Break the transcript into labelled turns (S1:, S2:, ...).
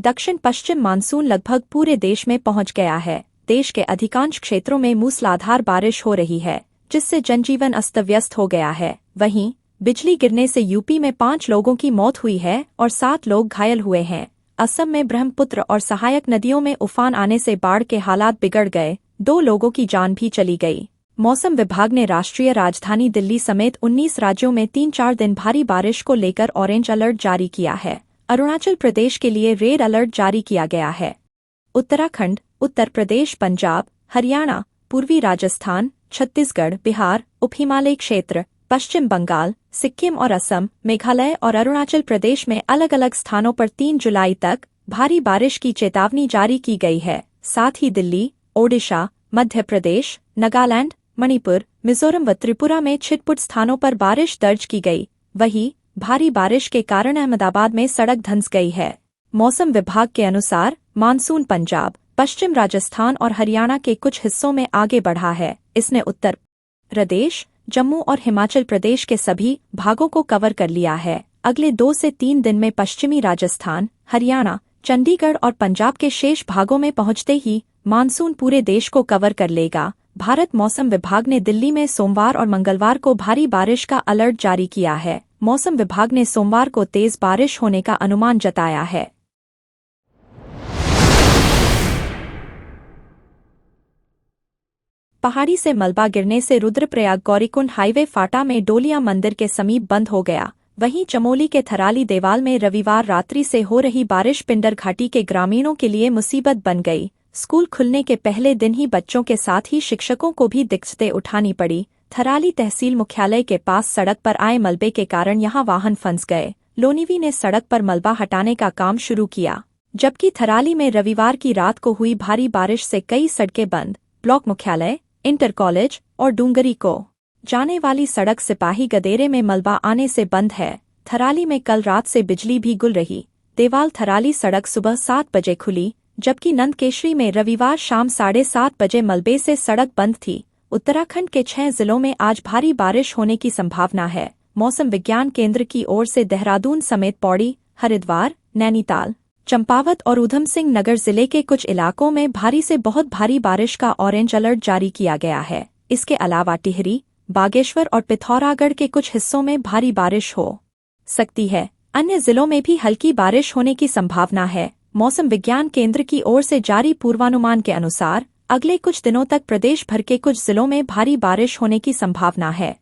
S1: दक्षिण पश्चिम मानसून लगभग पूरे देश में पहुंच गया है। देश के अधिकांश क्षेत्रों में मूसलाधार बारिश हो रही है, जिससे जनजीवन अस्त व्यस्त हो गया है। वहीं बिजली गिरने से यूपी में 5 लोगों की मौत हुई है और 7 लोग घायल हुए हैं। असम में ब्रह्मपुत्र और सहायक नदियों में उफान आने से बाढ़ के हालात बिगड़ गए, 2 लोगों की जान भी चली गई। मौसम विभाग ने राष्ट्रीय राजधानी दिल्ली समेत 19 राज्यों में 3-4 दिन भारी बारिश को लेकर ऑरेंज अलर्ट जारी किया है। अरुणाचल प्रदेश के लिए रेड अलर्ट जारी किया गया है। उत्तराखंड, उत्तर प्रदेश, पंजाब, हरियाणा, पूर्वी राजस्थान, छत्तीसगढ़, बिहार, उप हिमालय क्षेत्र, पश्चिम बंगाल, सिक्किम और असम, मेघालय और अरुणाचल प्रदेश में अलग अलग स्थानों पर 3 जुलाई तक भारी बारिश की चेतावनी जारी की गई है। साथ ही दिल्ली, ओडिशा, मध्य प्रदेश, नागालैंड, मणिपुर, मिजोरम व त्रिपुरा में छिटपुट स्थानों पर बारिश दर्ज की गई। वहीं भारी बारिश के कारण अहमदाबाद में सड़क धंस गई है। मौसम विभाग के अनुसार मानसून पंजाब, पश्चिम राजस्थान और हरियाणा के कुछ हिस्सों में आगे बढ़ा है। इसने उत्तर प्रदेश, जम्मू और हिमाचल प्रदेश के सभी भागों को कवर कर लिया है। अगले 2 से 3 दिन में पश्चिमी राजस्थान, हरियाणा, चंडीगढ़ और पंजाब के शेष भागों में पहुंचते ही मानसून पूरे देश को कवर कर लेगा। भारत मौसम विभाग ने दिल्ली में सोमवार और मंगलवार को भारी बारिश का अलर्ट जारी किया है। मौसम विभाग ने सोमवार को तेज बारिश होने का अनुमान जताया है। पहाड़ी से मलबा गिरने से रुद्रप्रयाग गौरीकुंड हाईवे फाटा में डोलिया मंदिर के समीप बंद हो गया। वहीं चमोली के थराली देवाल में रविवार रात्रि से हो रही बारिश पिंडर घाटी के ग्रामीणों के लिए मुसीबत बन गई। स्कूल खुलने के पहले दिन ही बच्चों के साथ ही शिक्षकों को भी दिक्कतें उठानी पड़ी। थराली तहसील मुख्यालय के पास सड़क पर आए मलबे के कारण यहां वाहन फंस गए। लोनीवी ने सड़क पर मलबा हटाने का काम शुरू किया, जबकि थराली में रविवार की रात को हुई भारी बारिश से कई सड़कें बंद। ब्लॉक मुख्यालय, इंटर कॉलेज और डूंगरी को जाने वाली सड़क सिपाही गदेरे में मलबा आने से बंद है। थराली में कल रात से बिजली भी गुल रही। देवाल थराली सड़क सुबह 7 बजे खुली, जबकि नंदकेशरी में रविवार शाम 7:30 बजे मलबे से सड़क बंद थी। उत्तराखंड के 6 जिलों में आज भारी बारिश होने की संभावना है। मौसम विज्ञान केंद्र की ओर से देहरादून समेत पौड़ी, हरिद्वार, नैनीताल, चंपावत और ऊधम सिंह नगर जिले के कुछ इलाकों में भारी से बहुत भारी बारिश का ऑरेंज अलर्ट जारी किया गया है। इसके अलावा टिहरी, बागेश्वर और पिथौरागढ़ के कुछ हिस्सों में भारी बारिश हो सकती है। अन्य जिलों में भी हल्की बारिश होने की संभावना है। मौसम विज्ञान केंद्र की ओर से जारी पूर्वानुमान के अनुसार अगले कुछ दिनों तक प्रदेश भर के कुछ जिलों में भारी बारिश होने की संभावना है।